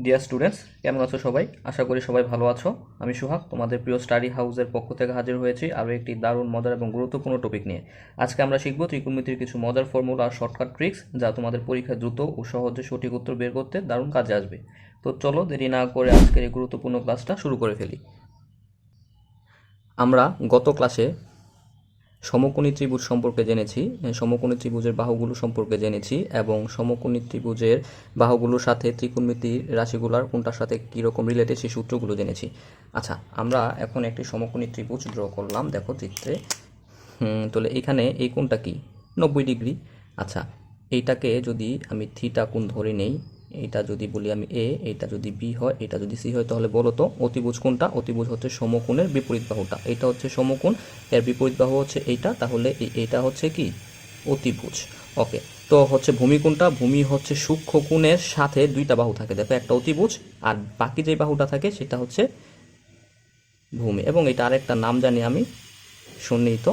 Dear students, কেমন আছো সবাই? আশা করি সবাই ভালো আছো। আমি সুহাগ, তোমাদের প্রিয় স্টাডি হাউসের পক্ষ থেকে হাজির হয়েছি আরও একটি দারুণ মজার এবং গুরুত্বপূর্ণ টপিক নিয়ে। আজকে আমরা শিখব ত্রিকোণমিতির কিছু মজার ফর্মুলা আর শর্টকাট ট্রিক্স, যা তোমাদের পরীক্ষায় দ্রুত ও সহজে সঠিক উত্তর বের করতে দারুণ কাজে আসবে। তো চলো দেরি না করে আজকের এই গুরুত্বপূর্ণ ক্লাসটা শুরু করে ফেলি। আমরা গত ক্লাসে সমকোণী ত্রিভুজ সম্পর্কে জেনেছি, সমকোণী ত্রিভুজের বাহুগুলো সম্পর্কে জেনেছি এবং সমকোণী ত্রিভুজের বাহুগুলোর সাথে ত্রিকোণমিতির রাশিগুলোর কোনটার সাথে কীরকম রিলেটেড সেই সূত্রগুলো জেনেছি। আচ্ছা, আমরা এখন একটি সমকোণী ত্রিভুজ ড্র করলাম, দেখো চিত্রে। তাহলে এখানে এই কোণটা কি? 90 ডিগ্রি। আচ্ছা, এইটাকে যদি আমি থিটা কোণ ধরে নেই, এটা যদি বলি আমি এ, এটা যদি বি হয়, এটা যদি সি হয়, তাহলে বলো তো অতিভুজ কোনটা? অতিভুজ হচ্ছে সমকোণের বিপরীত বাহুটা। এটা হচ্ছে সমকোণ, এর বিপরীত বাহু হচ্ছে এইটা, তাহলে এইটা হচ্ছে কি? অতিভুজ। ওকে, তো হচ্ছে ভূমি কোনটা? ভূমি হচ্ছে সূক্ষ্মকোণের সাথে দুইটা বাহু থাকে, দেখো একটা অতিভুজ আর বাকি যে বাহুটা থাকে সেটা হচ্ছে ভূমি, এবং এটা আরেকটা নাম জানি আমি, সন্নিহিত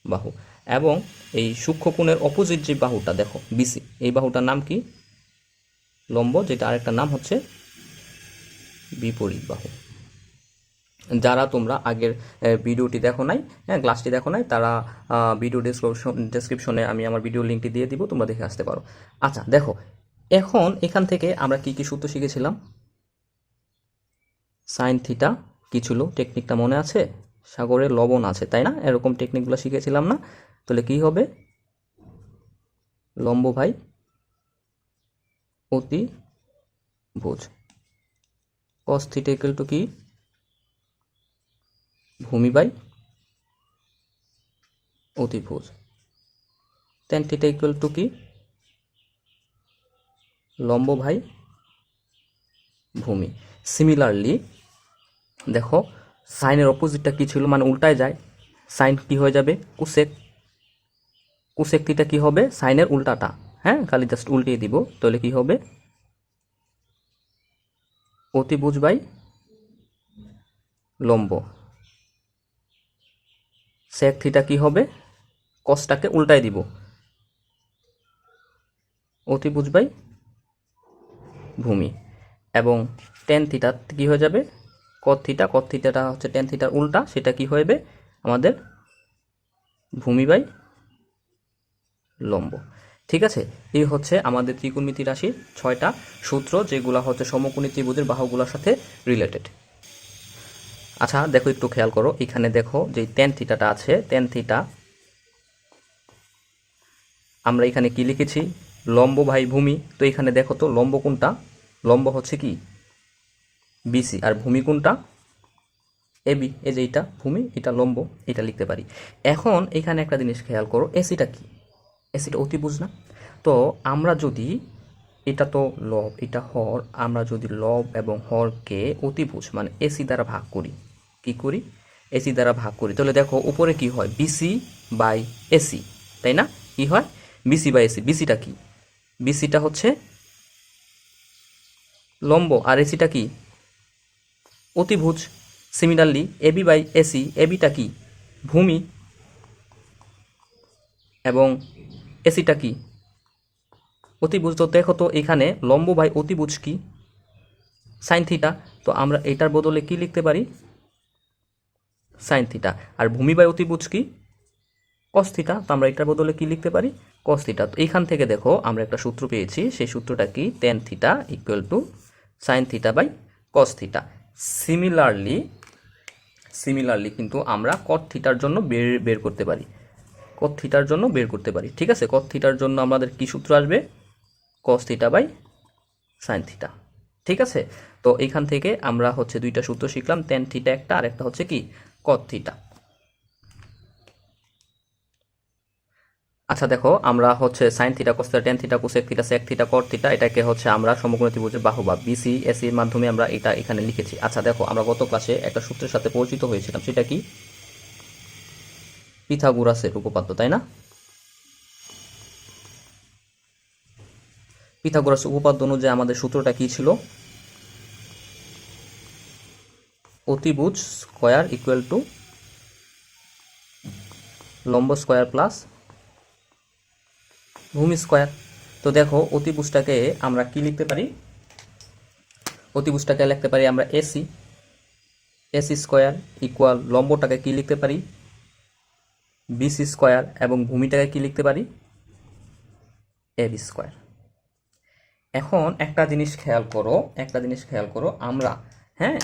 বাহু। এবং এই সূক্ষ্মকোণের অপোজিট যে বাহুটা দেখো বিসি, এই বাহুটার নাম কি? লম্ব, যেটা আরেকটা নাম হচ্ছে বিপরীত বাহু। যারা তোমরা আগের ভিডিওটি দেখো নাই, ক্লাসটি দেখো নাই, তারা ভিডিও ডেসক্রিপশনে আমি আমার ভিডিও লিঙ্কটি দিয়ে দিব, তোমরা দেখে আসতে পারো। আচ্ছা দেখো, এখন এখান থেকে আমরা কি কি সূত্র শিখেছিলাম? সাইন থিটা কি ছিল? টেকনিকটা মনে আছে? সাগরের লবণ আছে, তাই না? এরকম টেকনিকগুলো শিখেছিলাম না? তাহলে কি হবে? লম্ব ভাই অতিভুজ। কস থিটা ইকুয়াল টু কি? ভূমি বাই অতিভুজ। ট্যান থিটা ইকুয়াল টু কি? লম্ব ভাই ভূমি। সিমিলারলি দেখো, সাইনের অপোজিটটা কি ছিল, মানে উল্টায় যায়, সাইন কি হয়ে যাবে? কুসেক। কুসেক থিটা কি হবে? সাইনের উল্টাটা। হ্যাঁ, খালি জাস্ট উল্টিয়ে দিব, তাহলে কি হবে? অতিভুজ বাই লম্ব। সেক থিটা কি হবে? কসটাকে উল্টায় দিব, অতিভুজ বাই ভূমি। এবং টেন থিটা কি হয়ে যাবে? কট থিটা। কট থিটাটা হচ্ছে টেন থিটার উল্টা, সেটা কি হবে আমাদের? ভূমি বাই লম্ব। ঠিক আছে, এই হচ্ছে আমাদের ত্রিকোণমিতি রাশির 6টা সূত্র, যেগুলো হচ্ছে সমকোণী ত্রিভুজের বাহুগুলোর সাথে রিলেটেড। আচ্ছা দেখো, একটু খেয়াল করো, এখানে দেখো যে টেন থিটাটা আছে, টেন থিটা আমরা এখানে কি লিখেছি? লম্ব ভাই ভূমি। তো এখানে দেখো তো লম্ব কোনটা? লম্ব হচ্ছে কি? বিসি। আর ভূমি কোনটা? এবি। এই যে এইটা ভূমি, এটা লম্ব, এটা লিখতে পারি। এখন এখানে একটা জিনিস খেয়াল করো, এসিটা কি? এসিটা অতিভুজ না? তো আমরা যদি, এটা তো লব, এটা হর, আমরা যদি লব এবং হরকে অতিভুজ মানে এসি দ্বারা ভাগ করি, কি করি? এসি দ্বারা ভাগ করি, তাহলে দেখো উপরে কি হয়? বিসি বাই এসি, তাই না? কি হয়? BC by AC. বিসিটা কি? বিসিটা হচ্ছে লম্ব, আর এসিটা কি? অতিভুজ। সিমিলারলি এবি বাই এসি, এবিটা কি? ভূমি, এবং এসিটা কি? অতিভুজ। তো দেখো তো এখানে লম্ব বাই অতিভুজ কি? Sine theta. তো আমরা এটার বদলে কি লিখতে পারি? Sine theta. আর ভূমি বাই অতিভুজ কি? Cos theta. তো আমরা এটার বদলে কি লিখতে পারি? Cos theta. তো এইখান থেকে দেখো আমরা একটা সূত্র পেয়েছি, সেই সূত্রটা কি? Tan theta equal to sine theta by cos theta. Similarly কিন্তু আমরা কট থিটার জন্য বের করতে পারি, কট থিটার জন্য বের করতে পারি। ঠিক আছে, কট থিটার জন্য আমাদের কি সূত্র আসবে? Cos theta by sine theta. ঠিক আছে, তো এইখান থেকে আমরা হচ্ছে দুইটা সূত্র শিখলাম, টেন থিটা একটা, আর একটা হচ্ছে কি? Cot theta. আচ্ছা দেখো, আমরা হচ্ছে sine theta, cos theta, tan theta, cosec theta, sec theta, cot theta, এটাকে হচ্ছে আমরা সমকোণী ত্রিভুজের বাহু বা বিসি এসি এর মাধ্যমে আমরা এটা এখানে লিখেছি। আচ্ছা দেখো, আমরা গত ক্লাসে একটা সূত্রের সাথে পরিচিত হয়েছিলাম, সেটা কি? পিথাগোরাসের উপপাদ্য, তাই না? পিথাগোরাস উপপাদ্য অনুযায়ী আমাদের সূত্রটা কি ছিল? অতিভুজ স্কয়ার ইকুয়াল টু লম্ব স্কয়ার প্লাস ভূমি স্কয়ার। তো দেখো, অতিভুজটাকে আমরা কি লিখতে পারি? অতিভুজটাকে লিখতে পারি আমরা এসি, এসি স্কোয়ার ইকুয়াল লম্বটাকে কি লিখতে পারি বিসি স্কোয়ার, এবং ভূমিটাকে কি লিখতে পারি এবি স্কোয়ার। এখন একটা জিনিস খেয়াল করো, আমরা হ্যাঁ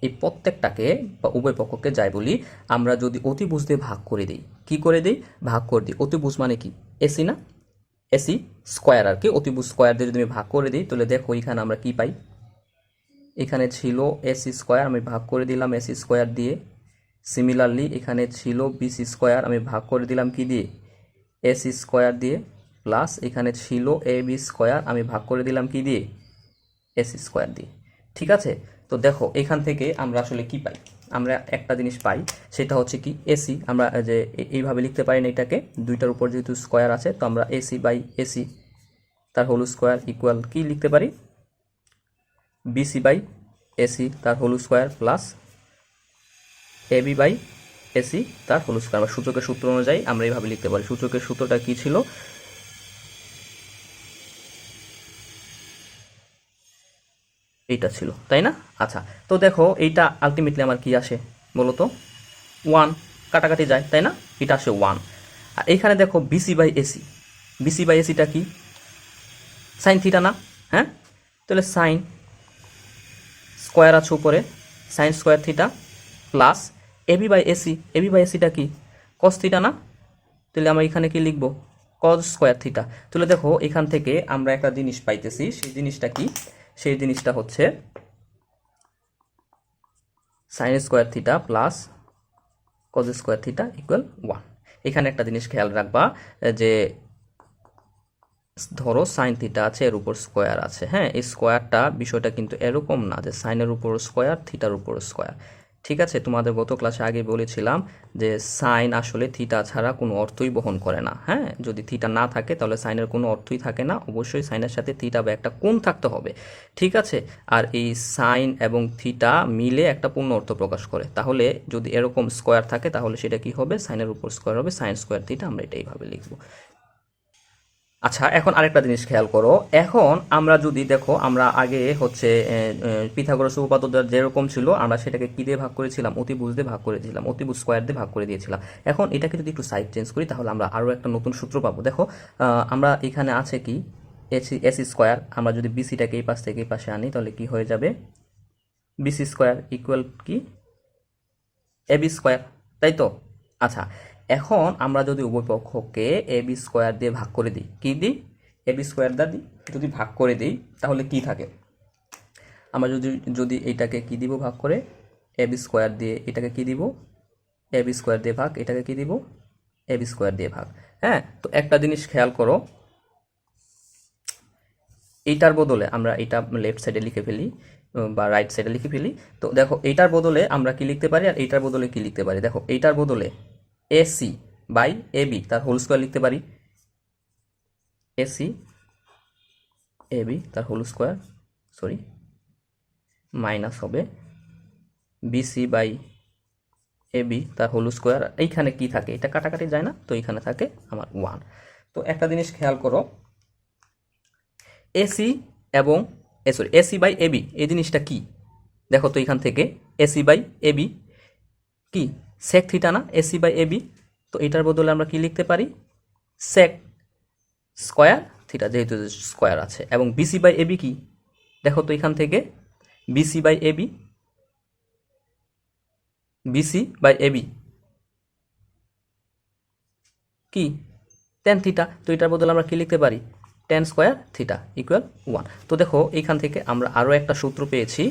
এই প্রত্যেকটাকে বা উভয় পক্ষকে যাই বলি, আমরা যদি অতিভুজ দিয়ে ভাগ করে দিই, কি করে দিই ভাগ করে দিই, অতিভুজ মানে কি এসি না, এসি স্কোয়ার আর কি, অতিভুজ স্কোয়ার দিয়ে যদি আমি ভাগ করে দিই তাহলে দেখো এখানে আমরা কি পাই, এখানে ছিল এসি স্কোয়ার, আমি ভাগ করে দিলাম এসি স্কোয়ার দিয়ে। সিমিলারলি এখানে ছিল বিসি স্কোয়ার, আমি ভাগ করে দিলাম কি দিয়ে এসি স্কোয়ার দিয়ে, প্লাস এখানে ছিল এ বি স্কোয়ার, আমি ভাগ করে দিলাম কি দিয়ে এসি স্কোয়ার দিয়ে। ঠিক আছে, তো দেখো এখান থেকে আমরা আসলে কি পাই, আমরা একটা জিনিস পাই, সেটা হচ্ছে কি এসি, আমরা যে এইভাবে লিখতে পারি না এটাকে, দুইটার উপর যেহেতু স্কোয়ার আছে তো আমরা এসি বাই এসি তার হোল স্কোয়ার ইকুয়াল কি লিখতে পারি বিসি বাই এসি তার whole square plus AB by AC তার হোল স্কোয়ার। আমরা সূচকের সূত্র অনুযায়ী আমরা এইভাবে লিখতে পারি। সূচকের সূত্রটা কি ছিল, এইটা ছিল, তাই না? আচ্ছা, তো দেখো এইটা আলটিমেটলি আমার কি আসে বলো তো, 1, কাটাকাটি যায় তাই না, এটা আসে 1। আর এইখানে দেখো BC by AC, BC by এসিটা কি সাইন থিটা না, হ্যাঁ, তাহলে সাইন স্কোয়ার আছে উপরে, sine square theta plus AB by AC, AB by এসিটা কি কস থিটা না, তাহলে আমরা এখানে কি লিখব কস স্কোয়ার থিটা। তাহলে দেখো এখান থেকে আমরা একটা জিনিস পাইতেছি, সেই জিনিসটা কি, সেই জিনিসটা হচ্ছে sign square theta plus cos square theta equal 1। এখানে একটা জিনিস খেয়াল রাখবা যে ধরো সাইন থিটা আছে, এর উপর স্কোয়ার আছে, হ্যাঁ, এই স্কোয়ারটা বিষয়টা কিন্তু এরকম না যে সাইনের উপর স্কোয়ার থিটার উপর স্কোয়ার। ঠিক আছে, তোমাদের গত ক্লাসে আগে বলেছিলাম যে সাইন আসলে থিটা ছাড়া কোনো অর্থই বহন করে না। হ্যাঁ, যদি থিটা না থাকে তাহলে সাইনের কোনো অর্থই থাকে না, অবশ্যই সাইনের সাথে থিটা বা একটা কোণ থাকতে হবে। ঠিক আছে, আর এই সাইন এবং থিটা মিলে একটা পূর্ণ অর্থ প্রকাশ করে। তাহলে যদি এরকম স্কোয়ার থাকে তাহলে সেটা কি হবে, সাইনের উপর স্কোয়ার হবে, সাইন স্কোয়ার থিটা, আমরা এটা এইভাবে লিখবো। আচ্ছা, এখন আরেকটা জিনিস খেয়াল করো, এখন আমরা যদি দেখো আমরা আগে হচ্ছে পিথাগোরাস উপপাদ্য যেরকম ছিল আমরা সেটাকে কি দিয়ে ভাগ করেছিলাম, অতিভুজ দিয়ে ভাগ করেছিলাম, অতিভুজ স্কোয়ার দিয়ে ভাগ করে দিয়েছিলাম। এখন এটাকে যদি একটু সাইড চেঞ্জ করি তাহলে আমরা আরও একটা নতুন সূত্র পাবো। দেখো আমরা এখানে আছে কি এসি স্কোয়ার, আমরা যদি বিসিটাকে এই পাশ থেকে এই পাশে আনি তাহলে কি হয়ে যাবে বিসি স্কোয়ার ইকুয়াল কি এবি স্কোয়ার, তাই তো? আচ্ছা, এখন আমরা যদি উভয় পক্ষকে এবি স্কোয়ার দিয়ে ভাগ করে দিই, কি দিই এবি স্কোয়ার দা দিই, যদি ভাগ করে দিই তাহলে কি থাকে, আমরা যদি যদি এইটাকে কি দিব ভাগ করে এবি স্কোয়ার দিয়ে, এটাকে কি দিব এবি স্কোয়ার দিয়ে ভাগ, এটাকে কি দিব এবি স্কোয়ার দিয়ে ভাগ। হ্যাঁ, তো একটা জিনিস খেয়াল করো, এইটার বদলে আমরা এটা লেফট সাইডে লিখে ফেলি বা রাইট সাইডে লিখে ফেলি। তো দেখো এইটার বদলে আমরা কি লিখতে পারি আর এইটার বদলে কি লিখতে পারি, দেখো এইটার বদলে এসি বাই এবি তার হোল স্কোয়ার লিখতে পারি, এসি এবি তার হোল স্কোয়ার, সরি মাইনাস হবে বিসি বাই এবি তার হোল স্কোয়ার। এইখানে কি থাকে, এটা কাটাকাটি যায় না, তো এইখানে থাকে আমার 1। তো একটা জিনিস খেয়াল করো, এসি এবং সরি এসি বাই এবি এই জিনিসটা কি, দেখো তো এখান থেকে এসি বাই এবি কি সেক থিটা না, এসি বাই এবি, তো এটার বদলে আমরা কি লিখতে পারি সেক স্কোয়ার থিটা, যেহেতু স্কোয়ার আছে। এবং বিসি বাই এবি কি, দেখো তো এখান থেকে BC by AB, BC by AB কি টেন থিটা, তো এটার বদলে আমরা কি লিখতে পারি টেন স্কোয়ার থিটা ইকুয়াল 1। তো দেখো এইখান থেকে আমরা আরও একটা সূত্র পেয়েছি,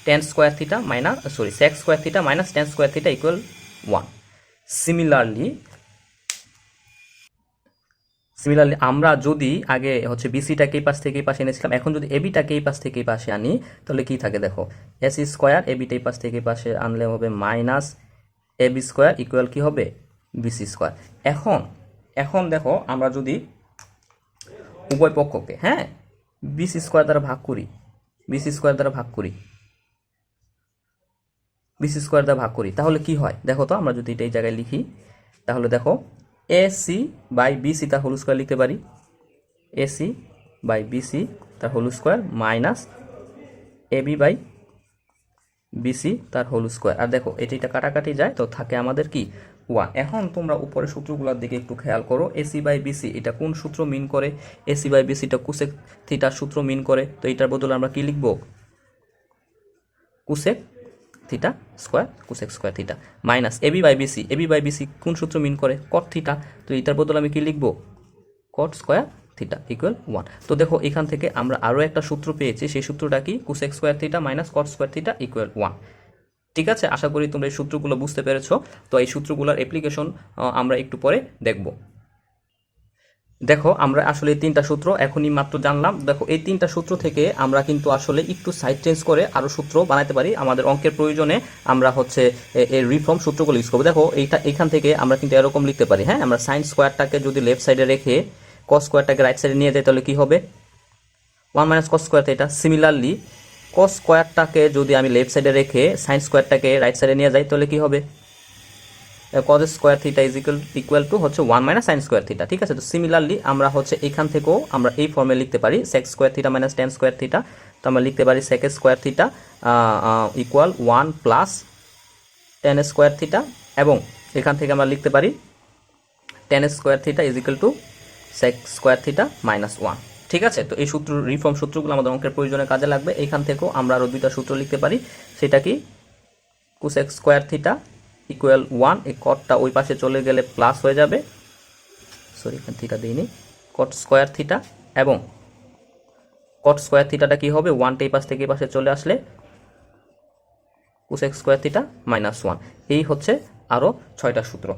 tan square theta minus sorry sec square theta minus tan square theta equal 1। Similarly আমরা যদি আগে হচ্ছে বিসিটাকে এই পাশ থেকে এই পাশে এনেছিলাম, এখন যদি এবিটাকে এই পাশ থেকে এই পাশে আনি তাহলে কি থাকে, দেখো এসি স্কোয়ার এবিটা এই পাশ থেকে এই পাশে আনলে হবে মাইনাস এবি স্কোয়ার ইকুয়াল কি হবে বিসি স্কোয়ার। এখন এখন দেখো আমরা যদি উভয় পক্ষকে হ্যাঁ বিসি স্কোয়ার দ্বারা ভাগ করি, বিসি স্কোয়ার দ্বারা ভাগ করি, বিসি স্কোয়ার দ্বারা ভাগ করি তাহলে কি হয়, দেখো তো আমরা যদি এটা এই জায়গায় লিখি তাহলে দেখো এসি বাই বিসি তার হোল স্কোয়ার লিখতে পারি, এসি বাই বিসি তার whole square minus AB by BC তার হোল স্কোয়ার। আর দেখো এটা কাটাকাটি যায়, তো থাকে আমাদের কি 1। এখন তোমরা উপরে সূত্রগুলোর দিকে একটু খেয়াল করো। এসি বাই বিসি এটা কোন সূত্র মিন করে? এসি বাই বিসিটা কুসেক থিটার সূত্র মিন করে। তো এটার বদলে আমরা কি লিখব? Cosec theta square, cosec square theta minus AB by BC. AB by BC কোন সূত্র মিন করে? Cot theta. তো এটার বদলে আমি কি লিখব? Cot square theta equal 1। তো দেখো এখান থেকে আমরা আরও একটা সূত্র পেয়েছি। সেই সূত্রটা কি? কুসেক স্কোয়ার থিটা মাইনাস কট স্কোয়ার থিটা ইকুয়াল 1। ঠিক আছে, আশা করি তোমরা এই সূত্রগুলো বুঝতে পেরেছো। তো এই সূত্রগুলোর অ্যাপ্লিকেশন আমরা একটু পরে দেখব। দেখো আমরা আসলে এই 3টা সূত্র এখনই মাত্র জানলাম। দেখো এই 3টা সূত্র থেকে আমরা কিন্তু আসলে একটু সাইড চেঞ্জ করে আরও সূত্র বানাতে পারি। আমাদের অঙ্কের প্রয়োজনে আমরা হচ্ছে এই রিফর্ম সূত্রগুলো ইউজ করবো। দেখো এখান থেকে আমরা কিন্তু এরকম লিখতে পারি। হ্যাঁ, আমরা সাইন স্কোয়ারটাকে যদি লেফট সাইডে রেখে কস স্কোয়ারটাকে রাইট সাইডে নিয়ে যাই তাহলে কি হবে? 1 minus cos square theta. Similarly cos স্কোয়ারটাকে যদি আমি লেফট সাইডে রেখে সাইন স্কোয়ারটাকে রাইট সাইডে নিয়ে যাই তাহলে কি হবে? Cos square theta is equal two হচ্ছে 1 মাইনাস সাইন স্কোয়ার থিটা। ঠিক আছে, তো সিমিলারলি আমরা হচ্ছে এখান থেকেও আমরা এই ফর্মে লিখতে পারি sec square theta minus tan square theta. তো আমরা লিখতে পারি sec square theta equal 1 plus tan square theta, এবং এখান থেকে আমরা লিখতে পারি tan square theta is equal to sec square theta minus 1। ঠিক আছে, তো এই সূত্র রিফর্ম সূত্রগুলো আমাদের অঙ্কের প্রয়োজনে কাজে লাগবে। এখান থেকেও আমরা আরও 2টা সূত্র লিখতে পারি। সেটা কি? Cosec square theta equal 1। এই কটটা ওই পাশে চলে গেলে প্লাস হয়ে যাবে, সরি এখানে থিটা দিইনি, কট স্কোয়ার থিটা, এবং কট স্কোয়ার থিটাটা কি হবে? 1টা এই পাশ থেকে এই পাশে চলে আসলে কোসেক স্কোয়ার থিটা মাইনাস 1। এই হচ্ছে আরও 6টা সূত্র।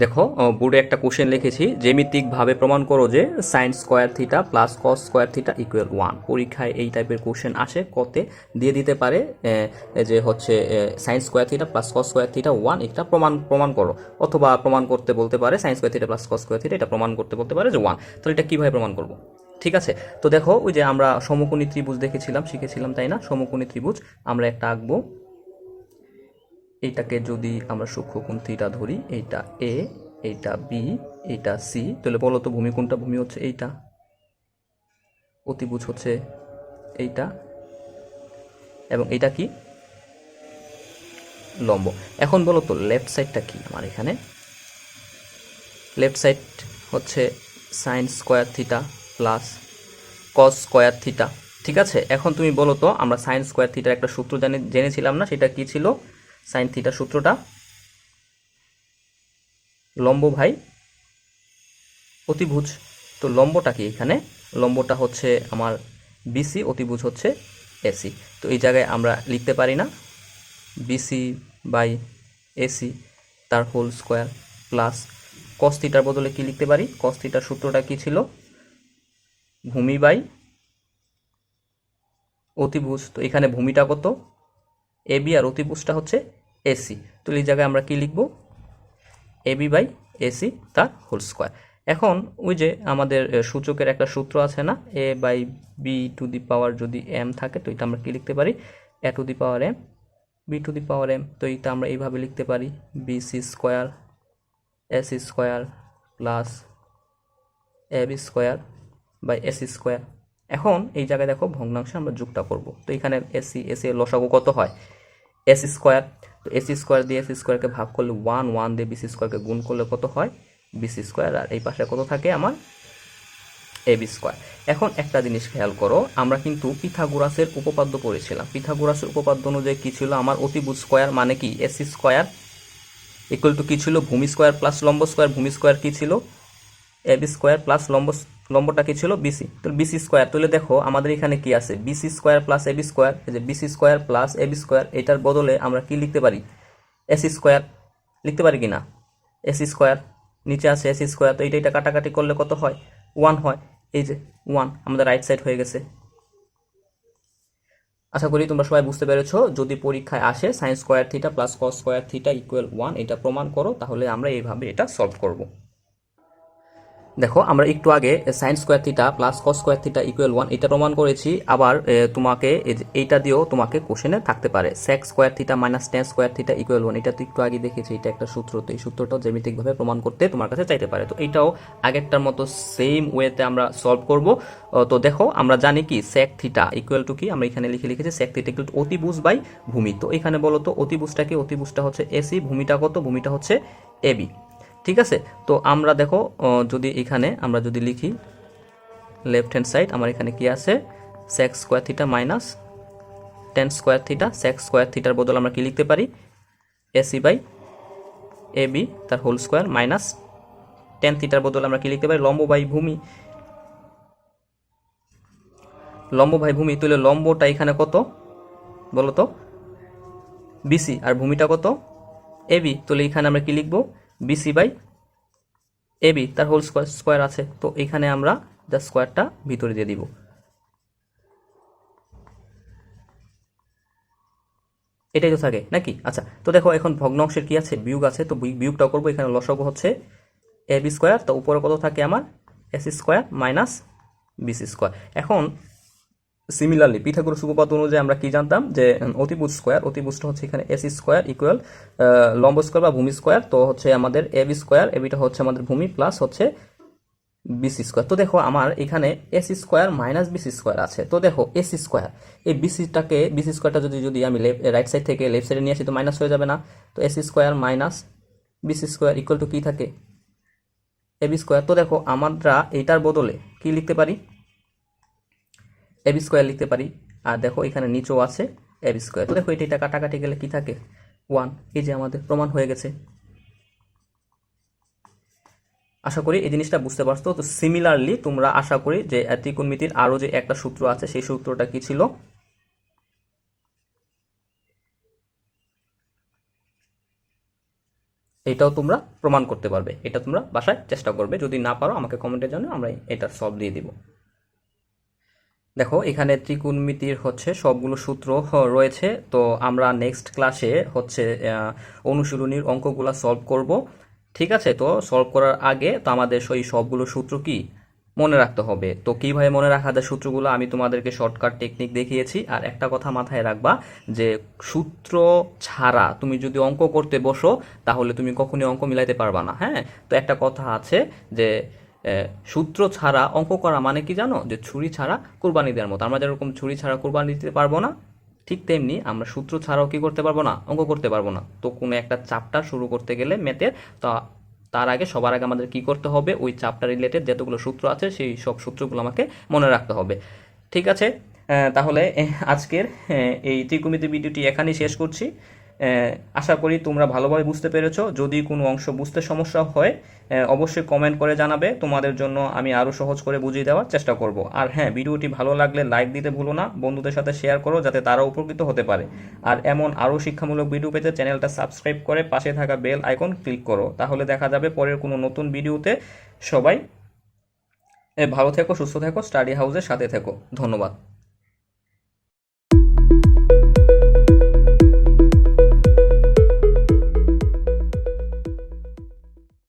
দেখো বোর্ডে একটা কোশ্চেন লিখেছি, জ্যামিতিকভাবে প্রমাণ করো যে sign square theta plus cos square theta equal 1। পরীক্ষায় এই টাইপের কোশ্চেন আসে, কতে দিয়ে দিতে পারে যে হচ্ছে sign square theta plus cos square theta 1, এটা প্রমাণ করো। অথবা প্রমাণ করতে বলতে পারে sign square theta plus cos square theta, এটা প্রমাণ করতে বলতে পারে যে 1। তো এটা কীভাবে প্রমাণ করব? ঠিক আছে, তো দেখো ওই যে আমরা সমকোণী ত্রিভুজ শিখেছিলাম তাই না? সমকোণী ত্রিভুজ আমরা একটা আঁকবো। এইটাকে যদি আমরা সূক্ষ্মকোণ থিটা ধরি, এইটা এ, এইটা বি, এইটা সি, তাহলে বলো তো ভূমি কোনটা? ভূমি হচ্ছে এইটা, অতিভুজ হচ্ছে এইটা, এবং এটা কি? লম্ব। এখন বলো তো লেফট সাইডটা কি আমার? এখানে লেফট সাইড হচ্ছে sign square theta plus cos square theta. ঠিক আছে, এখন তুমি বলো তো আমরা সাইন স্কোয়ার থিটার একটা সূত্র জেনেছিলাম না? সেটা কি ছিল? সাইন থিটার সূত্রটা লম্ব ভাই অতিভুজ। তো লম্বটা কি এখানে? লম্বটা হচ্ছে আমার বিসি, অতিভুজ হচ্ছে এসি। তো এই জায়গায় আমরা লিখতে পারি না বিসি বাই এসি তার হোল স্কোয়ার প্লাস কস থিটার বদলে কি লিখতে পারি? কস থিটার সূত্রটা কি ছিল? ভূমি বাই অতিভুজ। তো এখানে ভূমিটা কত? এবি, আর অতিভুজটা হচ্ছে এসি। তো এই জায়গায় আমরা কি লিখব? এবি বাই এসি তার হোল স্কোয়ার। এখন ওই যে আমাদের সূচকের একটা সূত্র আছে না, A by B to the power যদি এম থাকে, তো এটা আমরা কি লিখতে পারি? A to the power M B to the power M. তো এটা আমরা এইভাবে লিখতে পারি BC square AC square plus AB square by AC square. এখন এই জায়গায় দেখো ভগ্নাংশে আমরা যুগটা করব। তো এখানে এসি এর লসাগু কত হয়? AC square. তো এসি স্কোয়ার দিয়ে এসি স্কোয়ারকে ভাগ করলে 1 দিয়ে বিসি স্কোয়ারকে গুণ করলে কত হয়? BC square. আর এই পাশে কত থাকে আমার? AB square. এখন একটা জিনিস খেয়াল করো, আমরা কিন্তু পিথাগোরাসের উপপাদ্য পড়েছিলাম। পিথাগোরাসের উপপাদ্য অনুযায়ী কী ছিল আমার? অতিভুজ স্কোয়ার মানে কি? এসি স্কোয়ার ইকুয়াল টু কী ছিল? ভূমি স্কোয়ার প্লাস লম্ব স্কোয়ার। ভূমি স্কোয়ার কী ছিল? এবি স্কোয়ার প্লাস লম্বটা কি ছিল? বিসি। তো বিসি স্কোয়ার, তাহলে দেখো আমাদের এখানে কি আছে? BC square plus AB square. এই যে BC square plus AB square, এটার বদলে আমরা কি লিখতে পারি? এসি স্কোয়ার লিখতে পারি কি না? এসি স্কোয়ার, নিচে আছে এসি স্কোয়ার। তো এটা কাটাকাটি করলে কত হয়? 1 হয়। এই যে 1 আমাদের রাইট সাইড হয়ে গেছে। আশা করি তোমরা সবাই বুঝতে পেরেছো। যদি পরীক্ষায় আসে sign square theta plus cos square theta equal 1, এটা প্রমাণ করো, তাহলে আমরা এইভাবে এটা সলভ করব। দেখো আমরা একটু আগে sign square theta plus cos square theta equal 1 এটা প্রমাণ করেছি। আবার তোমাকে এইটা দিয়েও তোমাকে কোশ্চেনে থাকতে পারে sec square theta minus tan square theta equal 1, এটা তো একটু আগে দেখেছি, এটা একটা সূত্র। তো এই সূত্রটাও জ্যামিতিকভাবে প্রমাণ করতে তোমার কাছে চাইতে পারে। তো এইটাও আগেরটার মতো সেম ওয়েতে আমরা সলভ করব। তো দেখো আমরা জানি কি সেক থিটা ইকুয়াল টু কি, আমরা এখানে লিখেছি সেক থিটা ইকুয়াল টু অতিভুজ বাই ভূমি। তো এখানে বলো তো অতিভুজটা কি, অতিভুজটা হচ্ছে এসি, ভূমিটা কত, ভূমিটা হচ্ছে এবি। ঠিক আছে, তো আমরা দেখো যদি এখানে আমরা যদি লিখি লেফট হ্যান্ড সাইড, আমার এখানে কি আছে sec square theta minus tan square theta. Sec square থিটার বদল আমরা কি লিখতে পারি এসি বাই এবি তার হোল স্কোয়ার মাইনাস টেন থিটার বদল আমরা কি লিখতে পারি লম্ব বাই ভূমি। লম্ব বাই ভূমি, তাহলে লম্বটা এখানে কত বলো তো বিসি, আর ভূমিটা কত এবি। তাহলে এখানে আমরা কি লিখবো বিসি বাই এবি তার হোল স্কোয়ার, স্কোয়ার আছে। তো এখানে আমরা জাস্ট স্কোয়ারটা ভিতরে দিয়ে দিব। এটাই তো থাকে নাকি? আচ্ছা, তো দেখো এখন ভগ্নাংশের কি আছে বিয়োগ আছে, তো বিয়োগটাও করবো। এখানে লসাগু হচ্ছে এবি স্কোয়ার, তো উপরে কত থাকে আমার AC square minus BC square. এখন সিমিলারলি পিথাগোরাস উপপাদ্য অনুযায়ী আমরা কি জানতাম যে অতিভুজ স্কোয়ার, অতিভুজটা হচ্ছে এখানে এসি স্কোয়ার ইকুয়াল লম্ব স্কোয়ার বা ভূমি স্কোয়ার। তো হচ্ছে আমাদের এবি স্কোয়ার, এবিটা হচ্ছে আমাদের ভূমি প্লাস হচ্ছে বিসি স্কোয়ার। তো দেখো আমার এখানে AC square minus BC square আছে। তো দেখো এসি স্কোয়ার, এই বিসি স্কোয়ারটা যদি আমি রাইট সাইড থেকে লেফট সাইডে নিয়ে আসি তো মাইনাস হয়ে যাবে না? তো AC square minus BC square equal to কি থাকে এবি স্কোয়ার। তো দেখো আমরা এইটার বদলে কি লিখতে পারি এবি স্কোয়ার লিখতে পারি। আর দেখো এখানে নিচেও আছে এবি স্কোয়ার। তো দেখো এটা কাটাকাটি গেলে কি থাকে 1, এই যে আমাদের প্রমাণ হয়ে গেছে। আশা করি এই জিনিসটা বুঝতে পারছো। তো সিমিলারলি তোমরা আশা করি যে ত্রিকোণমিতির আরও যে একটা সূত্র আছে সেই সূত্রটা কি ছিল, এটাও তোমরা প্রমাণ করতে পারবে। এটা তোমরা বাসায় চেষ্টা করবে, যদি না পারো আমাকে কমেন্টে জানাও, আমরা এটা সলভ দিয়ে দিব। দেখো এখানে ত্রিকোণমিতির হচ্ছে সবগুলো সূত্র রয়েছে। তো আমরা নেক্সট ক্লাসে হচ্ছে অনুশীলনীর অঙ্কগুলো সলভ করব। ঠিক আছে, তো সলভ করার আগে তো আমাদের সেই সবগুলো সূত্র কি মনে রাখতে হবে। তো কিভাবে মনে রাখা যায় সূত্রগুলো আমি তোমাদেরকে শর্টকাট টেকনিক দেখিয়েছি। আর একটা কথা মাথায় রাখবা যে সূত্র ছাড়া তুমি যদি অঙ্ক করতে বসো তাহলে তুমি কখনোই অঙ্ক মিলাইতে পারবা না। হ্যাঁ, তো একটা কথা আছে যে সূত্র ছাড়া অঙ্ক করা মানে কি জানো, যে ছুরি ছাড়া কুরবানি দেওয়ার মতো। আমরা যেরকম ছুরি ছাড়া কুরবানি দিতে পারবো না, ঠিক তেমনি আমরা সূত্র ছাড়াও কি করতে পারবো না, অঙ্ক করতে পারবো না। তো কোনো একটা চ্যাপ্টার শুরু করতে গেলে ম্যাথের, তা তার আগে সবার আগে আমাদের কি করতে হবে, ওই চ্যাপ্টার রিলেটেড যতগুলো সূত্র আছে সেই সব সূত্রগুলো আমাকে মনে রাখতে হবে। ঠিক আছে, তাহলে আজকের এই ত্রিকোণমিতি ভিডিওটি এখানেই শেষ করছি। আশা করি তোমরা ভালোভাবে বুঝতে পেরেছো। যদি কোনো অংশ বুঝতে সমস্যা হয় অবশ্যই কমেন্ট করে জানাবে, তোমাদের জন্য আমি আরও সহজ করে বুঝিয়ে দেওয়ার চেষ্টা করব। আর হ্যাঁ, ভিডিওটি ভালো লাগলে লাইক দিতে ভুলো না, বন্ধুদের সাথে শেয়ার করো যাতে তারাও উপকৃত হতে পারে। আর এমন আরও শিক্ষামূলক ভিডিও পেতে চ্যানেলটা সাবস্ক্রাইব করে পাশে থাকা বেল আইকন ক্লিক করো, তাহলে দেখা যাবে পরের কোনো নতুন ভিডিওতে। সবাই ভালো থেকো, সুস্থ থেকো, স্টাডি হাউসের সাথে থেকো। ধন্যবাদ।